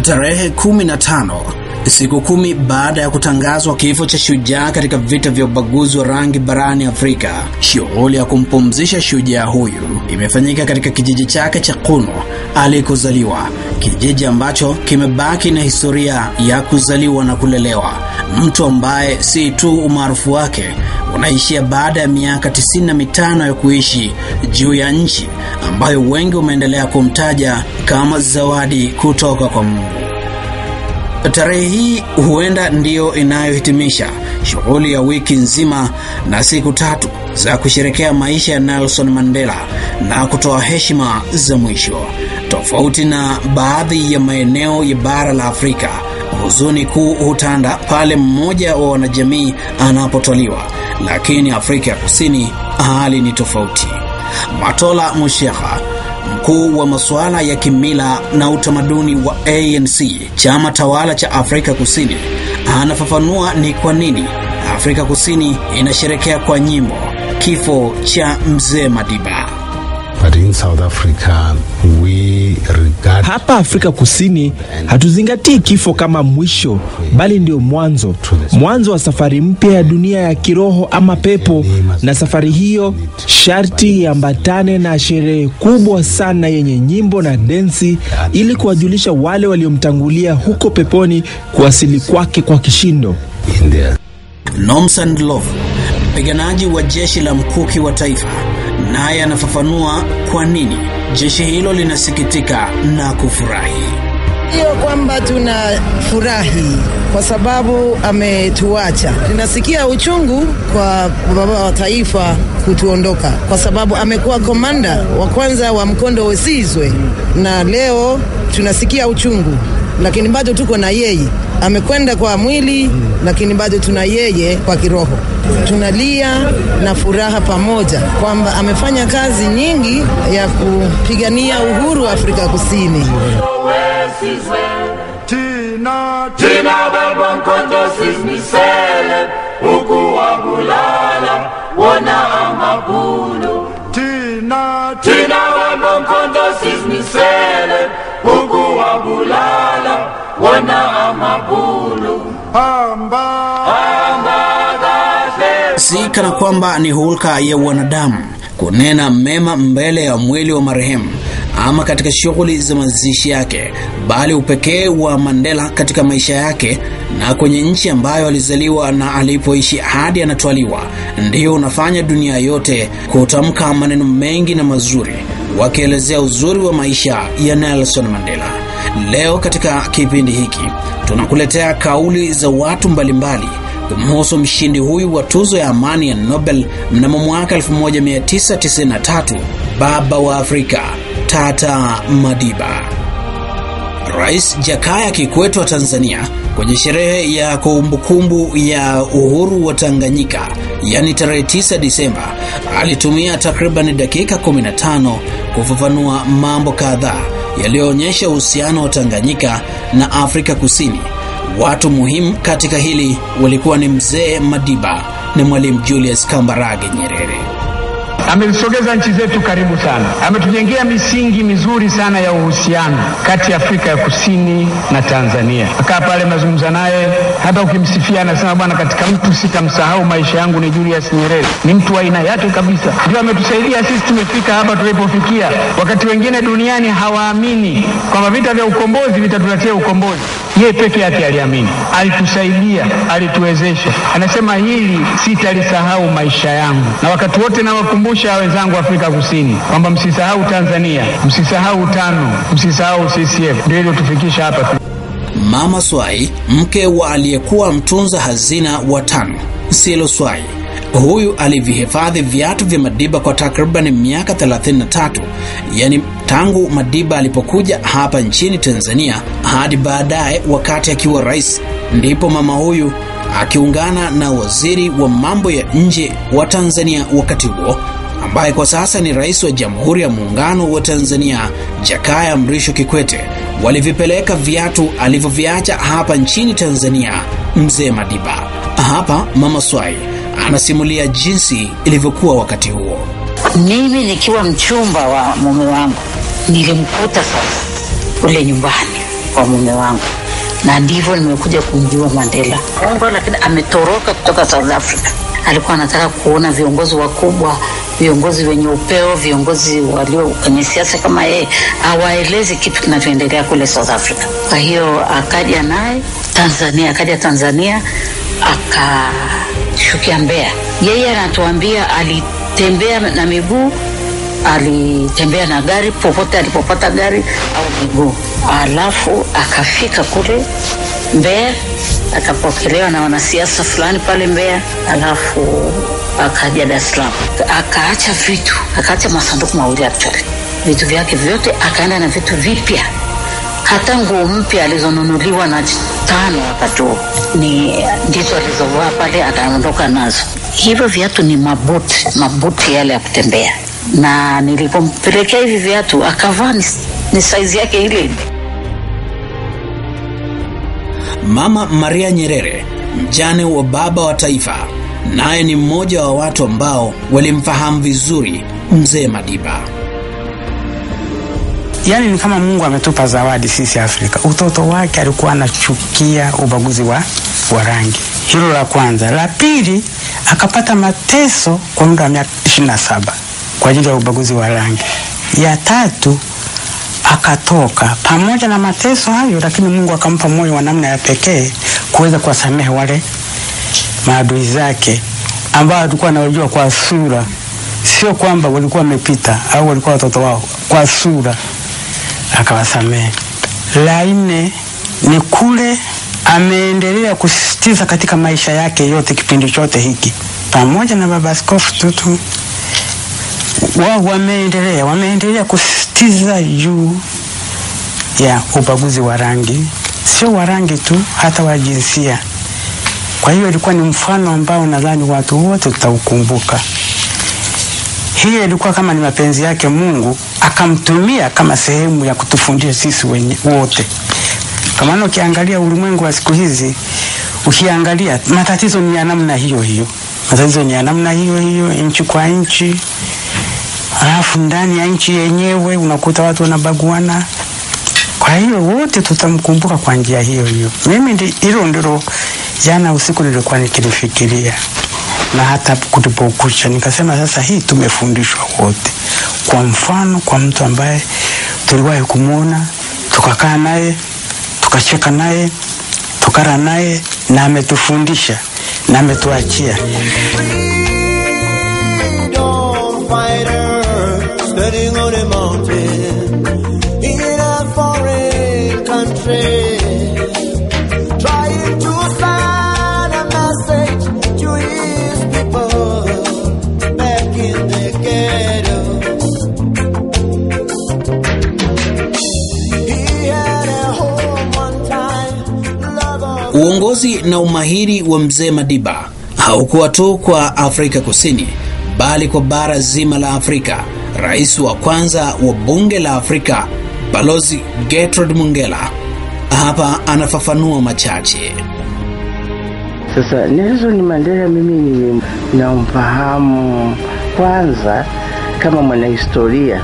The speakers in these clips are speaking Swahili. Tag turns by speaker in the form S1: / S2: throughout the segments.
S1: Tarehe 15, siku 10 baada ya kutangazwa kifo cha shujaa katika vita vya ubaguzi wa rangi barani Afrika, shughuli ya kumpumzisha shujaa huyu imefanyika katika kijiji chake cha Kuno alikozaliwa, kijiji ambacho kimebaki na historia ya kuzaliwa na kulelewa. Mtu ambaye si tu umaarufu wake unaishia baada ya miaka 95 ya kuishi juu ya nchi ambayo wengi wameendelea kumtaja kama zawadi kutoka kwa Mungu. Tarehe hii huenda ndiyo inayohitimisha shughuli ya wiki nzima na siku 3 za kusherehekea maisha ya Nelson Mandela na kutoa heshima za mwisho. Tofauti na baadhi ya maeneo ya bara la Afrika, huzuni kuu hutanda pale mmoja wa wanajamii anapotoliwa, lakini Afrika ya Kusini hali ni tofauti. Matola Mushekha, mkuu wa masuala ya kimila na utamaduni wa ANC, chama tawala cha Afrika Kusini, anafafanua ni kwa nini Afrika Kusini inasherehekea kwa nyimbo kifo cha Mzee Madiba.
S2: Hapa Afrika Kusini hatuzingatii kifo kama mwisho, bali ndio mwanzo wa safari mpya ya dunia ya kiroho ama pepo, na safari hiyo sharti iambatane na sherehe kubwa sana yenye nyimbo na densi ili kuwajulisha wale waliomtangulia huko peponi kuwasili kwake kwa kishindo.
S1: Nomsa Ndlovu, mpiganaji wa jeshi la mkuki wa taifa, naye anafafanua kwa nini jeshi hilo linasikitika na kufurahi.
S3: Hiyo kwamba tunafurahi kwa sababu ametuacha. Tunasikia uchungu kwa baba wa taifa kutuondoka, kwa sababu amekuwa komanda wa kwanza wa Mkondo Wesizwe, na leo tunasikia uchungu, lakini bado tuko na yeye. Amekwenda kwa mwili, lakini bado tuna yeye kwa kiroho. Tunalia na furaha pamoja kwamba amefanya kazi nyingi ya kupigania uhuru wa Afrika Kusini.
S4: Tina baba Mkondo sismisele uku wabulala wana amabulu. Tina baba Mkondo sismisele uku wabulala wana amabulu.
S1: Si kana kwamba ni hulka ya wanadamu kunena mema mbele ya mwili wa marehemu ama katika shughuli za mazishi yake, bali upekee wa Mandela katika maisha yake na kwenye nchi ambayo alizaliwa na alipoishi hadi anatwaliwa ndio unafanya dunia yote kutamka maneno mengi na mazuri wakielezea uzuri wa maisha ya Nelson Mandela. Leo katika kipindi hiki tunakuletea kauli za watu mbalimbali kumhusu mshindi huyu wa tuzo ya amani ya Nobel mnamo mwaka 1993, baba wa Afrika, Tata Madiba. Rais Jakaya Kikwete wa Tanzania kwenye sherehe ya kumbukumbu ya uhuru wa Tanganyika, yani tarehe 9 Disemba, alitumia takriban dakika 15 kufafanua mambo kadhaa yaliyoonyesha uhusiano wa Tanganyika na Afrika Kusini. Watu muhimu katika hili walikuwa ni Mzee Madiba na Mwalimu Julius Kambarage Nyerere.
S5: Amezisogeza nchi zetu karibu sana. Ametujengea misingi mizuri sana ya uhusiano kati ya Afrika ya Kusini na Tanzania. Akaa pale mazungumza naye, hata ukimsifia anasema bwana, katika mtu sitamsahau maisha yangu ni Julius Nyerere. Ni mtu wa aina yake kabisa. Ndio ametusaidia sisi tumefika hapa tulipofikia. Wakati wengine duniani hawaamini kwamba vita vya ukombozi vitatuletea ukombozi, yeye peke yake aliamini. Alitusaidia, alituwezesha. Anasema hili sitalisahau maisha yangu. Na wakati wote na wakumbusha wenzangu Afrika Kusini kwamba msisahau Tanzania, msisahau TANU, msisahau CCM. Ndio tufikisha hapa.
S1: Mama Swai, mke wa aliyekuwa mtunza hazina wa TANU, Silo Swai, huyu alivihifadhi viatu vya Madiba kwa takriban miaka 33, yani tangu Madiba alipokuja hapa nchini Tanzania hadi baadaye wakati akiwa rais. Ndipo mama huyu akiungana na waziri wa mambo ya nje wa Tanzania wakati huo, ambaye kwa sasa ni rais wa Jamhuri ya Muungano wa Tanzania, Jakaya Mrisho Kikwete, walivipeleka viatu alivyoviacha hapa nchini Tanzania Mzee Madiba. Hapa Mama Swai anasimulia jinsi ilivyokuwa wakati huo.
S6: Mimi nikiwa mchumba wa mume wangu nilimkuta sasa kule nyumbani. kwa mume wangu, na ndivyo nimekuja kumjua Mandela. Mungu, lakini ametoroka kutoka South Africa. Alikuwa anataka kuona viongozi wakubwa, viongozi wenye upeo, viongozi walio kwenye siasa kama yeye, awaeleze kitu kinachoendelea kule South Africa. Kwa hiyo akaja naye Tanzania, akashukia Mbeya. Yeye anatuambia alitembea na miguu, alitembea na gari popote alipopata gari au miguu. Alafu akafika kule Mbeya, akapokelewa na wanasiasa fulani pale Mbeya. Alafu akaja Dar es Salaam, akaacha masanduku mawili actually. Vitu vyake vyote akaenda na vitu vipya. Hata nguo mpya alizonunuliwa na 5 wakati huo ndizo alizovaa pale, akaondoka nazo. Hivyo viatu ni mabuti yale ya kutembea. Na nilipompelekea hivi viatu akavaa ni size yake ile.
S1: Mama Maria Nyerere, mjane wa baba wa taifa, naye ni mmoja wa watu ambao walimfahamu vizuri mzee Madiba.
S5: Yaani ni kama Mungu ametupa zawadi sisi Afrika. Utoto wake alikuwa anachukia ubaguzi wa rangi. Hilo la kwanza. La pili, akapata mateso kwa muda wa miaka 27 kwa ajili ya ubaguzi wa rangi. Ya tatu, akatoka pamoja na mateso hayo, lakini Mungu akampa moyo wa namna ya pekee kuweza kuwasamehe wale maadui zake ambao alikuwa anawajua kwa sura, sio kwamba walikuwa wamepita au walikuwa watoto wao, kwa sura akawasamehe. La nne ni kule ameendelea kusisitiza katika maisha yake yote, kipindi chote hiki, pamoja na baba askofu Tutu, wao wameendelea kusisitiza juu ya ubaguzi wa rangi, sio wa rangi tu, hata wa jinsia. Kwa hiyo ilikuwa ni mfano ambao nadhani watu wote tutaukumbuka. Hii ilikuwa kama ni mapenzi yake Mungu, akamtumia kama sehemu ya kutufundisha sisi wote. Kama ukiangalia ulimwengu wa siku hizi, ukiangalia matatizo ni ya namna hiyo. Matatizo ni ya namna hiyo, nchi kwa nchi. Alafu ndani ya nchi yenyewe unakuta watu wanabaguana. Kwa hiyo wote tutamkumbuka kwa njia hiyo. Mimi hilo ndilo jana usiku nilikuwa nikilifikiria, na hata kulipokucha nikasema sasa hii tumefundishwa wote. Kwa mfano, kwa mtu ambaye tuliwahi kumuona, tukakaa naye, tukacheka naye, tukara naye, na ametufundisha na ametuachia.
S7: Standing on a mountain in a foreign country, trying to send a message to his people back in the ghetto. He had a home one time.
S1: Uongozi na umahiri wa mzee Madiba haukuwa tu kwa Afrika Kusini, bali kwa bara zima la Afrika. Rais wa kwanza wa bunge la Afrika, Balozi Gertrude Mungela, hapa anafafanua machache.
S8: Sasa Nelson Mandela mimi namfahamu kwanza kama mwanahistoria.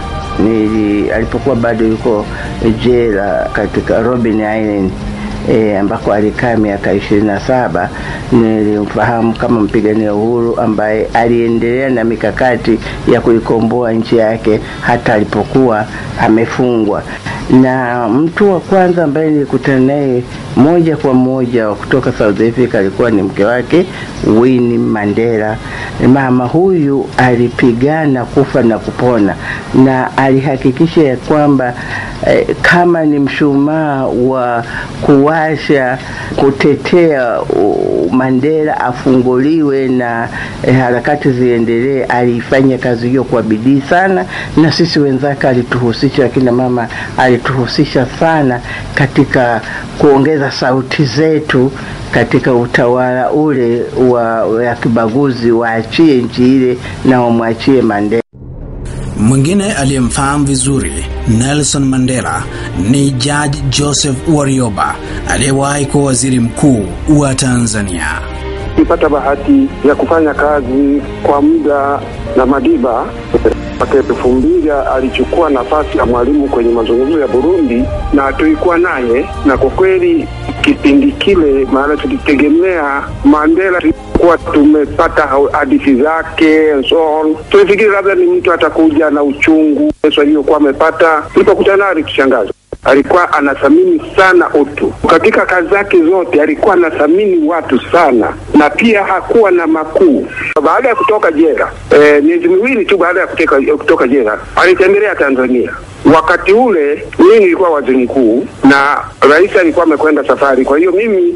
S8: Alipokuwa bado yuko jela katika Robben Island, ambako alikaa miaka 27, nilimfahamu kama mpigania uhuru ambaye aliendelea na mikakati ya kuikomboa nchi yake hata alipokuwa amefungwa. Na mtu wa kwanza ambaye nilikutana naye moja kwa moja kutoka South Africa alikuwa ni mke wake Winnie Mandela. Mama huyu alipigana kufa na kupona, na alihakikisha ya kwamba kama ni mshumaa wa kuwasha kutetea Mandela afunguliwe na harakati ziendelee, alifanya kazi hiyo kwa bidii sana, na sisi wenzake alituhusisha, kina mama alituhusisha sana katika kuongeza sauti zetu katika utawala ule wa kibaguzi, waachie nchi ile na wamwachie Mandela.
S1: Mwingine aliyemfahamu vizuri Nelson Mandela ni Judge Joseph Warioba, aliyewahi kuwa waziri mkuu wa Tanzania.
S9: Nilipata bahati ya kufanya kazi kwa muda na Madiba. Mwaka 2000 alichukua nafasi ya mwalimu kwenye mazungumzo ya Burundi, na tulikuwa naye, na kwa kweli kipindi kile maana tulitegemea Mandela, kwa tumepata hadithi zake and so on. Tulifikiri labda ni mtu atakuja na uchungu pesa aliyokuwa amepata. Tulipokutana naye alitushangaza. Alikuwa anathamini sana utu. Katika kazi zake zote alikuwa anathamini watu sana, na pia hakuwa na makuu. Baada ya kutoka jela, miezi miwili tu baada ya kutoka jela, alitembelea Tanzania. Wakati ule mimi nilikuwa waziri mkuu na rais alikuwa amekwenda safari. Kwa hiyo mimi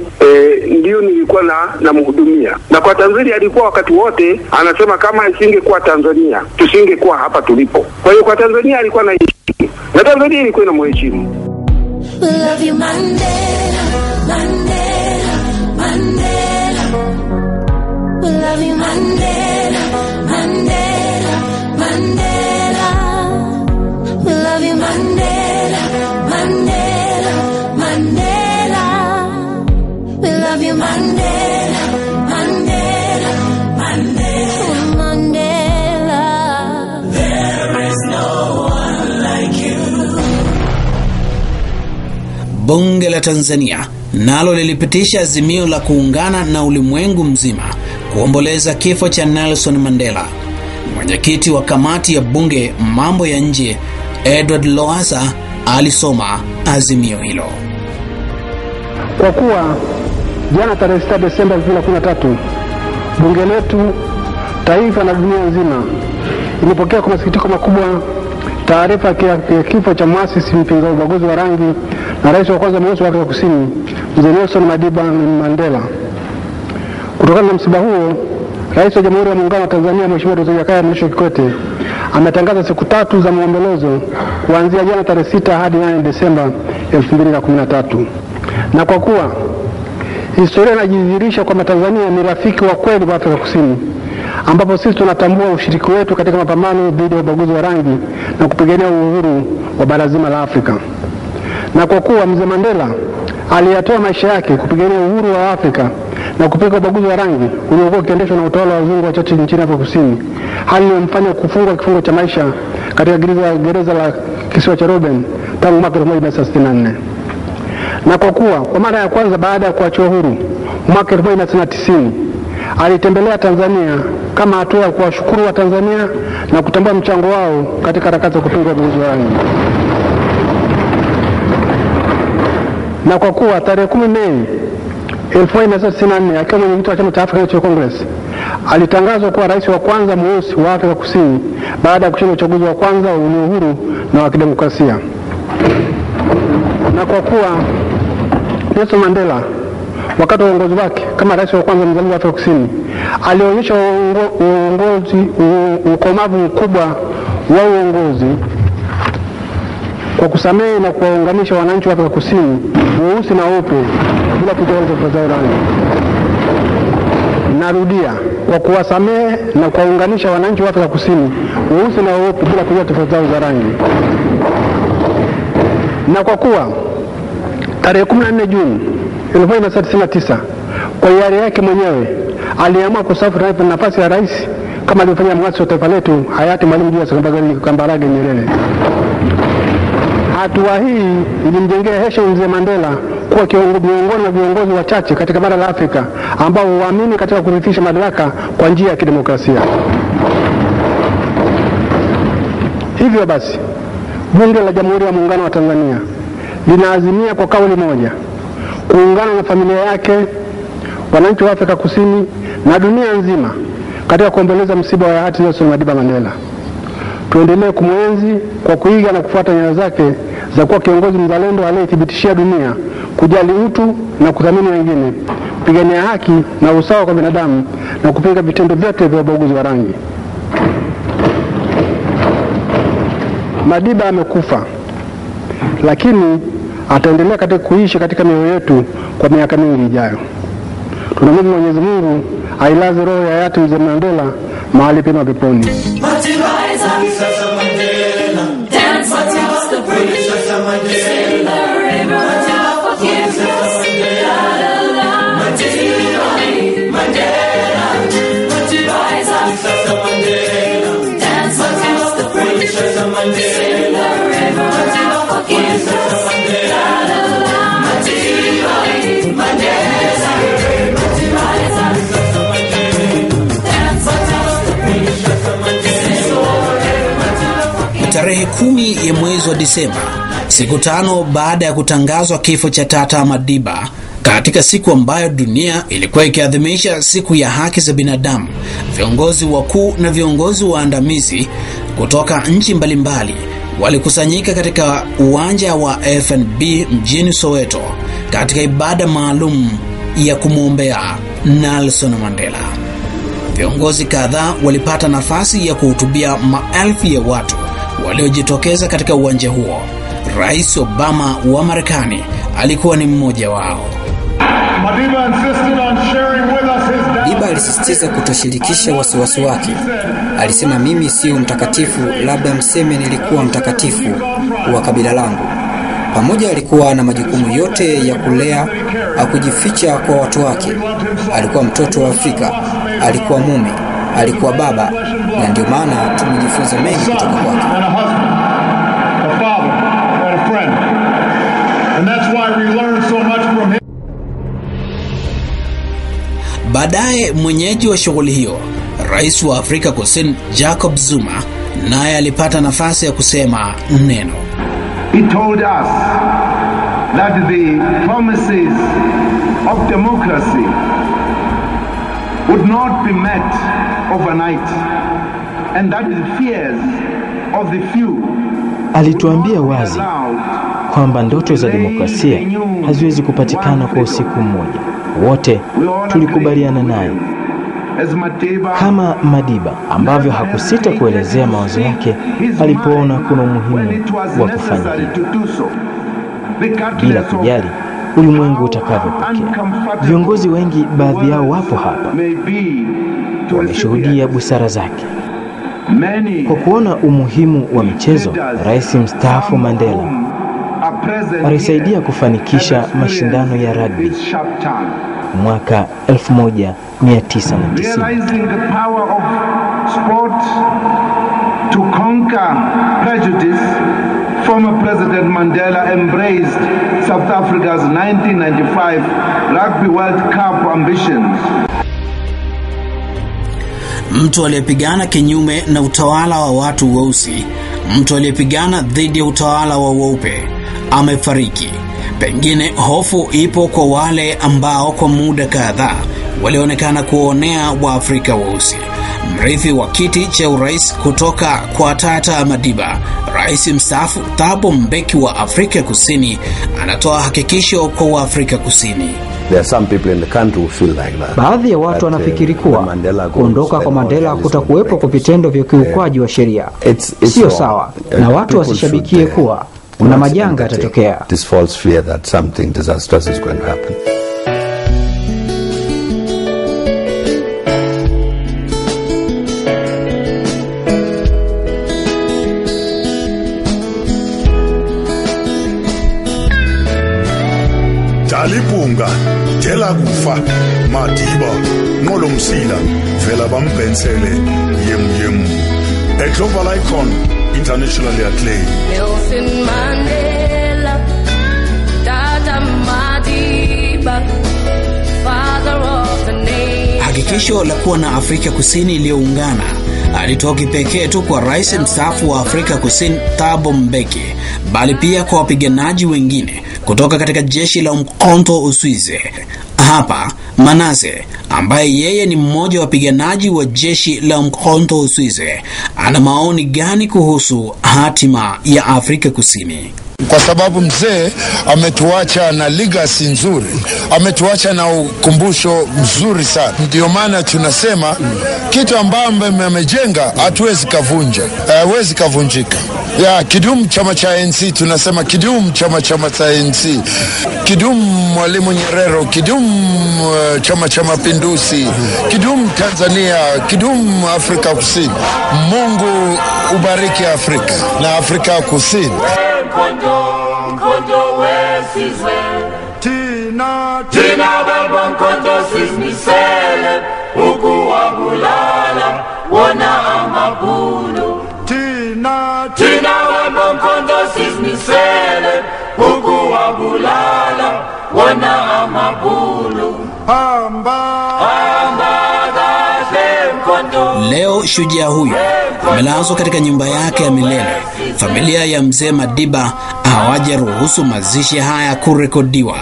S9: ndio nilikuwa na mhudumia. Na kwa Tanzania alikuwa wakati wote anasema kama isingekuwa Tanzania tusingekuwa hapa tulipo. Kwa hiyo kwa Tanzania alikuwa na na Tanzania ilikuwa inamheshimu.
S10: Love you Mandela, Mandela, Mandela. Love you Mandela, Mandela, Mandela. Love you Mandela, Mandela, Mandela. Love you Mandela, Mandela, Mandela, Mandela. There is no one like you.
S1: Bunge la Tanzania nalo lilipitisha azimio la kuungana na ulimwengu mzima kuomboleza kifo cha Nelson Mandela. Mwenyekiti wa kamati ya bunge mambo ya nje Edward Lowassa alisoma azimio hilo.
S11: Kwa kuwa jana tarehe 6 Desemba 2013 bunge letu, taifa na dunia nzima imepokea kwa masikitiko makubwa taarifa ya kifo cha muasisi mpinga ubaguzi wa rangi na rais wa kwanza mweusi wa Afrika Kusini, Mzee Nelson Madiba Mandela. Kutokana na msiba huo, Rais wa Jamhuri ya Muungano wa Tanzania Mheshimiwa Dr. Jakaya Mrisho Kikwete ametangaza siku 3 za maombolezo kuanzia jana tarehe 6 hadi 8 Desemba 2013. Na kwa kuwa historia inajidhihirisha kwamba Tanzania ni rafiki wa kweli wa Afrika Kusini, ambapo sisi tunatambua ushiriki wetu katika mapambano dhidi ya ubaguzi wa rangi na kupigania uhuru wa bara zima la Afrika. Na kwa kuwa Mzee Mandela aliyatoa maisha yake kupigania uhuru wa Afrika na kupinga ubaguzi wa rangi uliokuwa ukiendeshwa na utawala wa wazungu wachache nchini Afrika Kusini, hali iliyomfanya kufungwa kifungo cha maisha katika gereza la kisiwa cha Robben tangu mwaka 1964. Na kwa kuwa kwa mara ya kwanza baada ya kuachiwa huru mwaka 1990 alitembelea Tanzania kama hatua ya kuwashukuru wa Tanzania na kutambua mchango wao katika harakati za kupinga ubaguzi wa rangi. Na kwa kuwa tarehe 10 Mei 1994 akiwa mwenyekiti wa chama cha African National Congress alitangazwa kuwa rais wa kwanza mweusi wa Afrika Kusini baada ya kushinda uchaguzi wa kwanza wa uhuru na wa kidemokrasia. Na kwa kuwa Nelson Mandela wakati wa uongozi wake kama rais wa kwanza mzaliwa wa Afrika Kusini alionyesha ukomavu mkubwa wa uongozi kwa kusamehe na kuwaunganisha wananchi wa Afrika Kusini weusi na weupe bila kujali tofauti zao rangi. Narudia, kwa kuwasamehe na kuwaunganisha wananchi wa Afrika Kusini weusi na weupe bila kujali tofauti zao za rangi. Na kwa kuwa tarehe 14 Juni 1999 kwa hiari yake mwenyewe aliamua kusafu nafasi ya rais kama alivyofanya mwasisi wa taifa letu hayati Mwalimu Julius Kambarage Nyerere. Hatua hii ilimjengea heshima Mzee Mandela kuwa miongoni mwa viongozi wachache katika bara la Afrika ambao huamini katika kurithisha madaraka kwa njia ya kidemokrasia. Hivyo basi, Bunge la Jamhuri ya Muungano wa Tanzania linaazimia kwa kauli moja kuungana na familia yake, wananchi wa Afrika Kusini na dunia nzima katika kuomboleza msiba wa hayati Nelson Madiba Mandela. Tuendelee kumwenzi kwa kuiga na kufuata nyayo zake za kuwa kiongozi mzalendo aliyethibitishia dunia kujali utu na kuthamini wengine, kupigania haki na usawa kwa binadamu na kupinga vitendo vyote vya ubaguzi wa rangi. Madiba amekufa, lakini ataendelea katika kuishi katika mioyo yetu kwa miaka mingi ijayo. Tunamwomba Mwenyezi Mungu ailaze roho ya hayati Mzee Mandela mahali pema peponi.
S10: Dance across the
S1: Tarehe 10 ya mwezi wa Disemba, siku 5 baada ya kutangazwa kifo cha Tata Madiba, katika siku ambayo dunia ilikuwa ikiadhimisha siku ya haki za binadamu, viongozi wakuu na viongozi waandamizi kutoka nchi mbalimbali walikusanyika katika uwanja wa FNB mjini Soweto katika ibada maalum ya kumwombea Nelson Mandela. Viongozi kadhaa walipata nafasi ya kuhutubia maelfu ya watu waliojitokeza katika uwanja huo. Rais Obama wa Marekani alikuwa ni mmoja wao.
S12: Madiba alisisitiza kutoshirikisha wasiwasi wake. Alisema, mimi sio mtakatifu, labda mseme nilikuwa mtakatifu wa kabila langu. Pamoja alikuwa na majukumu yote ya kulea, hakujificha kwa watu wake. Alikuwa mtoto wa Afrika, alikuwa mume, alikuwa baba, na ndio maana tumejifunza mengi kutoka kwake.
S1: Baadaye mwenyeji wa shughuli hiyo, Rais wa Afrika Kusini Jacob Zuma, naye alipata nafasi ya kusema neno.
S13: He told us that the promises of democracy would not be met overnight, and that the fears of the few.
S2: Alituambia wazi kwamba ndoto za demokrasia haziwezi kupatikana kwa usiku mmoja. Wote tulikubaliana naye. Kama Madiba ambavyo hakusita kuelezea mawazo yake alipoona kuna umuhimu wa kufanya hivyo, bila kujali ulimwengu utakavyopokea. Viongozi wengi, baadhi yao wapo hapa, wameshuhudia busara zake. Kwa kuona umuhimu wa michezo, Rais mstaafu Mandela alisaidia kufanikisha mashindano ya rugby mwaka 1990.
S13: Former President Mandela embraced South Africa's 1995 Rugby World Cup ambitions.
S1: Mtu aliyepigana kinyume na utawala wa watu weusi, mtu aliyepigana dhidi ya utawala wa weupe, amefariki. Pengine hofu ipo kwa wale ambao kwa muda kadhaa walionekana kuonea wa Afrika weusi. Mrithi wa kiti cha urais kutoka kwa Tata Madiba, Rais mstaafu Thabo Mbeki wa Afrika Kusini, anatoa hakikisho kwa Waafrika Kusini.
S14: There are some people in the country who feel like that.
S15: Baadhi ya watu wanafikiri kuwa kuondoka kwa Mandela kutakuwepo kwa vitendo vya kiukwaji wa sheria. Sio sawa, na watu wasishabikie kuwa kuna majanga yatatokea.
S14: This false fear that something disastrous is going to happen.
S16: Talipunga, tela kufa, Madiba, Ngolo Msila, vela bambensele, yemu. A global icon, internationally acclaimed.
S10: Nelson Mandela, Tata Madiba, father of the nation.
S1: Hakikisho la kuwa na Afrika Kusini iliyoungana alitoa kipekee tu kwa Rais mstaafu wa Afrika Kusini Thabo Mbeki, bali pia kwa wapiganaji wengine kutoka katika jeshi la Umkhonto Uswizi. Hapa Manase, ambaye yeye ni mmoja wa wapiganaji wa jeshi la Umkhonto Uswizi, ana maoni gani kuhusu hatima ya Afrika Kusini?
S17: Kwa sababu mzee ametuacha na legacy nzuri, ametuacha na ukumbusho mzuri sana. Ndio maana tunasema kitu ambacho amejenga hatuwezi kavunja, hawezi kavunjika. Ya kidumu chama cha ANC, tunasema kidumu chama cha ANC, kidumu Mwalimu Nyerere, kidumu chama cha Mapinduzi, kidumu Tanzania, kidumu Afrika Kusini. Mungu ubariki Afrika na Afrika Kusini.
S4: Mkhonto wesizwe Tina baba Mkhonto sisimisele ukuwabulala wona amabhulu Tina baba Mkhonto sisimisele wona amabulu
S1: Leo shujaa huyu amelazwa katika nyumba yake ya milele. Familia ya mzee Madiba hawajaruhusu mazishi haya kurekodiwa.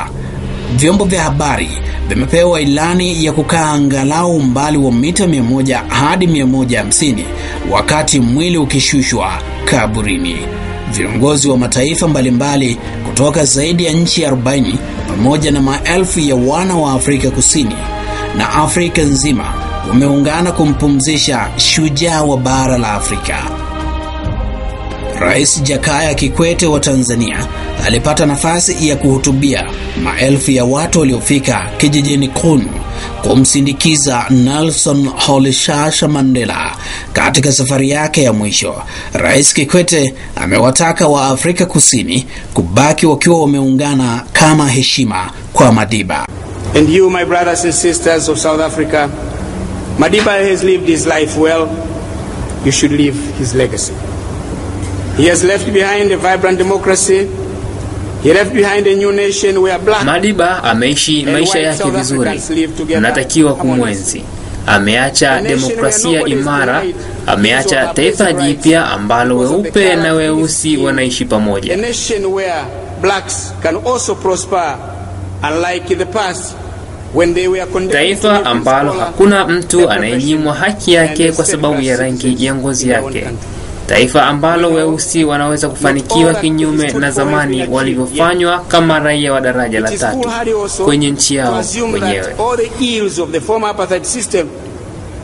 S1: Vyombo vya habari vimepewa ilani ya kukaa angalau umbali wa mita 100 hadi 150 wakati mwili ukishushwa kaburini. Viongozi wa mataifa mbalimbali kutoka zaidi ya nchi 40 pamoja na maelfu ya wana wa Afrika Kusini na Afrika nzima wameungana kumpumzisha shujaa wa bara la Afrika. Rais Jakaya Kikwete wa Tanzania alipata nafasi ya kuhutubia maelfu ya watu waliofika kijijini Kunu kumsindikiza Nelson Rolihlahla Mandela katika safari yake ya mwisho. Rais Kikwete amewataka wa Afrika Kusini kubaki wakiwa wameungana kama heshima kwa Madiba.
S5: And you, my brothers and sisters of South Africa, Madiba has lived his life well. You should live his legacy. He has left behind a vibrant democracy. He left behind a new nation where black
S18: Madiba ameishi maisha yake vizuri. Mnatakiwa kumwenzi. Ameacha demokrasia imara, ameacha taifa jipya ambalo weupe na weusi wanaishi pamoja.
S5: A nation where blacks can also prosper, unlike the past when they were condemned.
S18: Taifa ambalo hakuna mtu anayenyimwa haki yake kwa sababu ya rangi ya ngozi yake. Taifa ambalo weusi wanaweza kufanikiwa kinyume na zamani walivyofanywa kama raia wa daraja la 3 kwenye nchi yao wenyewe.
S5: All the ills of the former apartheid system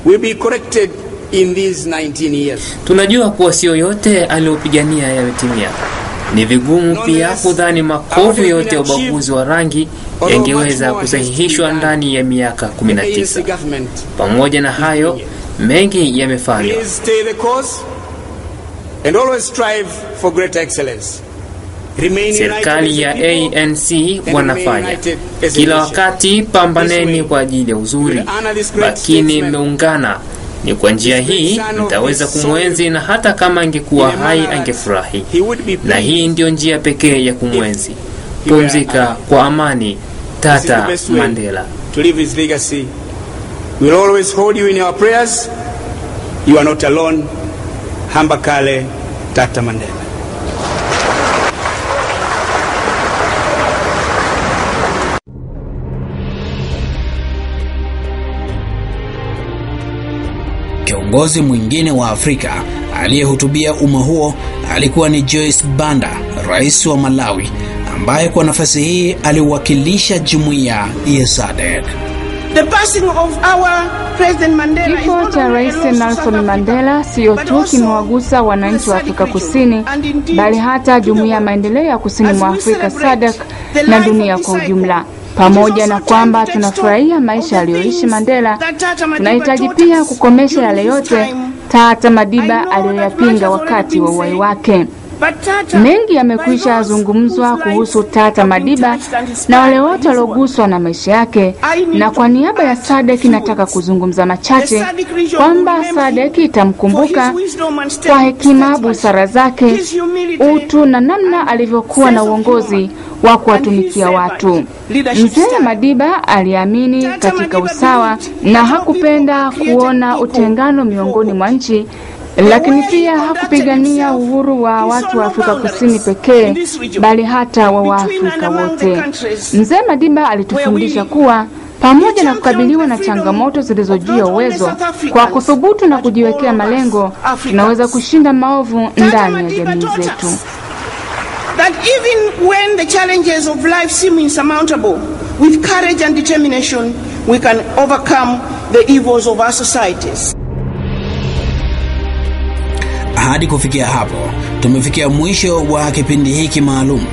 S5: will be corrected in these 19 years.
S18: Tunajua kuwa sio yote aliyopigania yametimia. Ni vigumu pia kudhani makovu yote ya ubaguzi wa rangi yangeweza kusahihishwa ndani ya miaka 19. Pamoja na hayo, mengi yamefanywa.
S5: And always strive for greater excellence.
S18: Serikali ya ANC wanafanya kila wakati, pambaneni kwa ajili ya uzuri, lakini mmeungana. Ni kwa njia hii mtaweza kumwenzi, na hata kama angekuwa hai angefurahi. Na hii ndio njia pekee ya kumwenzi. Pumzika kwa amani, Tata Mandela.
S5: To live his legacy. We'll always hold you in our prayers. You are not alone. Hambakale Tata Mandela.
S1: Kiongozi mwingine wa Afrika aliyehutubia umma huo alikuwa ni Joyce Banda, rais wa Malawi, ambaye kwa nafasi hii aliwakilisha jumuiya ya SADC.
S19: Kifo cha Rais Nelson Mandela sio tu kimewagusa wananchi wa Afrika Kusini, bali hata jumuiya ya maendeleo ya kusini mwa Afrika SADC na dunia kwa ujumla. Pamoja na kwamba tunafurahia maisha aliyoishi Mandela, tunahitaji pia kukomesha yale yote Tata Madiba aliyoyapinga wakati wa uhai wake. Mengi yamekwisha zungumzwa kuhusu Tata Madiba na wale wote walioguswa na maisha yake, na kwa niaba ya SADC nataka kuzungumza machache kwamba SADC itamkumbuka kwa hekima, busara zake, utu na namna alivyokuwa na uongozi wa kuwatumikia watu. Mzee Madiba aliamini katika usawa na hakupenda kuona utengano miongoni mwa nchi, lakini pia hakupigania uhuru wa watu wa Afrika Kusini pekee, bali hata wa Afrika wote. Mzee Madiba alitufundisha kuwa pamoja na kukabiliwa na changamoto zilizojia uwezo, kwa kuthubutu na kujiwekea malengo, tunaweza kushinda maovu ndani ya jamii zetu.
S20: That even when the challenges of life seem insurmountable, with courage and determination, we can overcome the evils of our societies.
S1: Hadi kufikia hapo, tumefikia mwisho wa kipindi hiki maalum,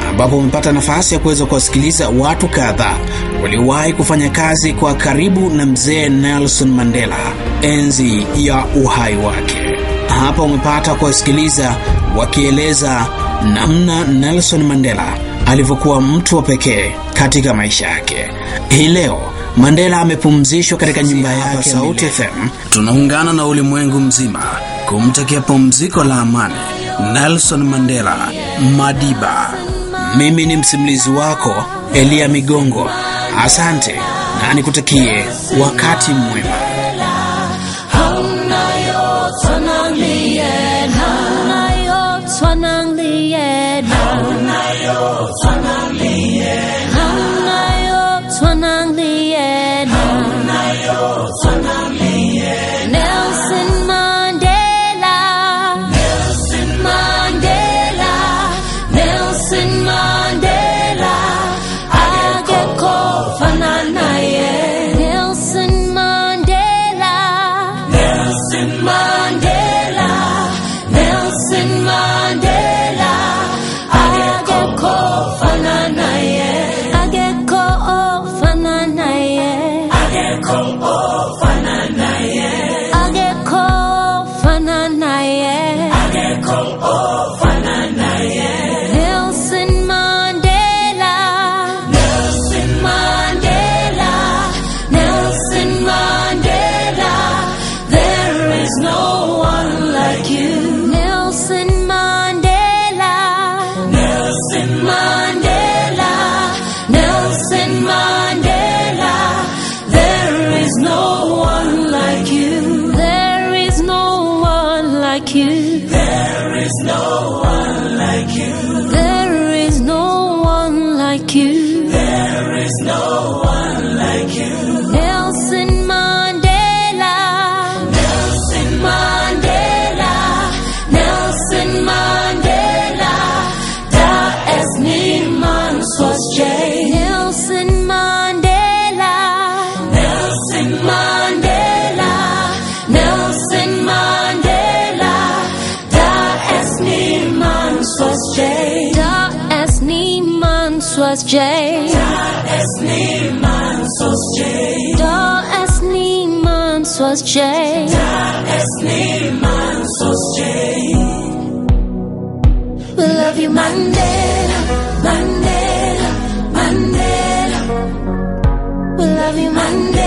S1: ambapo umepata nafasi ya kuweza kuwasikiliza watu kadhaa waliwahi kufanya kazi kwa karibu na mzee Nelson Mandela enzi ya uhai wake. Hapa umepata kuwasikiliza wakieleza namna Nelson Mandela alivyokuwa mtu wa pekee katika maisha yake. Hii leo Mandela amepumzishwa katika nyumba yake Sauti FM. Tunaungana na ulimwengu mzima kumtakia pumziko la amani Nelson Mandela Madiba. Mimi ni msimulizi wako Elia Migongo. Asante na nikutakie wakati mwema.
S10: Nelson Mandela, Nelson Mandela, Nelson Mandela, ageko fananaye. Nelson Mandela, Nelson Mandela, Nelson Mandela, ageko fananaye. Ageko fananaye. Ageko fananaye. Ageko fananaye. Ageko fananaye. Nelson Mandela, Nelson Mandela, Nelson Mandela, there is no one like you. Nelson Mandela, Nelson Mandela, Nelson Mandela, there is no one like you. There is no one like you. There is no one like you. There is no one like you. There is no one like you. Nelson Mandela, Nelson Mandela, Nelson Mandela, da es niemand zoals jij. Nelson Mandela, Nelson Mandela, Nelson Mandela, da es niemand zoals jij. Da es niemand zoals jij. Da es niemand zoals jij. Da es niemand zoals jij. Da es niemand zoals jij. We love you, Mandela, Mandela, Mandela. We love you, Mandela.